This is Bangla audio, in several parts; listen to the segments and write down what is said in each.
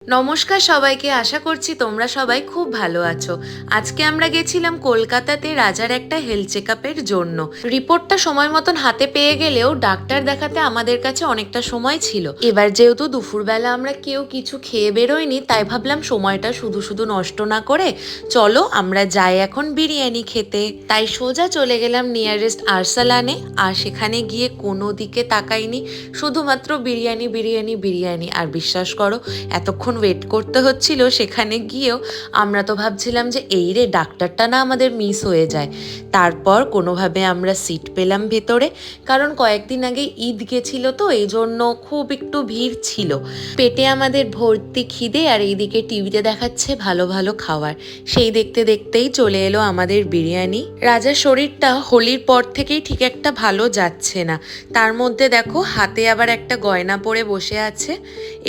নমস্কার সবাইকে, আশা করছি তোমরা সবাই খুব ভালো আছো। আজকে আমরা গেছিলাম কলকাতাতে রাজার একটা হেলথ চেকআপের জন্য। রিপোর্টটা সময় মতন হাতে পেয়ে গেলেও ডাক্তার দেখাতে আমাদের কাছে অনেকটা সময় ছিল। এবার যেহেতু দুপুরবেলা আমরা কেউ কিছু খেয়ে বেরোয়নি, তাই ভাবলাম সময়টা শুধু শুধু নষ্ট না করে চলো আমরা যাই এখন বিরিয়ানি খেতে। তাই সোজা চলে গেলাম নিয়ারেস্ট আরসালানে। আর সেখানে গিয়ে কোনো দিকে তাকাইনি, শুধুমাত্র বিরিয়ানি বিরিয়ানি বিরিয়ানি। আর বিশ্বাস করো, এতক্ষণ ওয়েট করতে হচ্ছিল সেখানে গিয়েও আমরা তো ভাবছিলাম যে এই রে, ডাক্তারটা না আমাদের মিস হয়ে যায়। তারপর কোনোভাবে আমরা সিট পেলাম ভেতরে, কারণ কয়েকদিন আগে ঈদ গেছিল তো এই জন্য খুব একটু ভিড় ছিল। পেটে আমাদের ভর্তি খিদে, আর এইদিকে টিভিতে দেখাচ্ছে ভালো ভালো খাবার। সেই দেখতে দেখতেই চলে এলো আমাদের বিরিয়ানি। রাজার শরীরটা হোলির পর থেকেই ঠিক একটা ভালো যাচ্ছে না। তার মধ্যে দেখো হাতে আবার একটা গয়না পরে বসে আছে।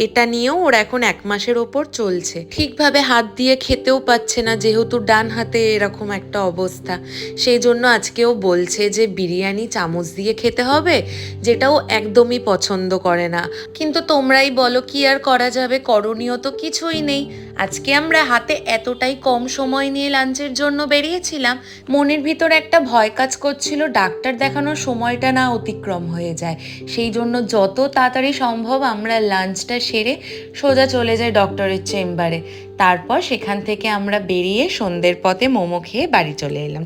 এটা নিয়েও ওর এখন 1 মাসের ওপর চলছে। ঠিকভাবে হাত দিয়ে খেতেও পাচ্ছে না, যেহেতু ডান হাতে এরকম একটা অবস্থা। সেই জন্য আজকেও বলছে যে বিরিয়ানি চামচ দিয়ে খেতে হবে, যেটাও একদমই পছন্দ করে না। কিন্তু তোমরাই বলো কি আর করা যাবে, করণীয় তো কিছুই নেই। আজকে আমরা হাতে এতটাই কম সময় নিয়ে লাঞ্চের জন্য বেরিয়েছিলাম, মনের ভিতর একটা ভয় কাজ করছিল ডাক্তার দেখানোর সময়টা না অতিক্রম হয়ে যায়। সেই জন্য যত তাড়াতাড়ি সম্ভব আমরা লাঞ্চটা সেরে সোজা চলে যাই ডক্টরের চেম্বারে। তারপর সেখান থেকে আমরা বেরিয়ে সন্ধ্যের পথে মোমো খেয়ে বাড়ি চলে এলাম।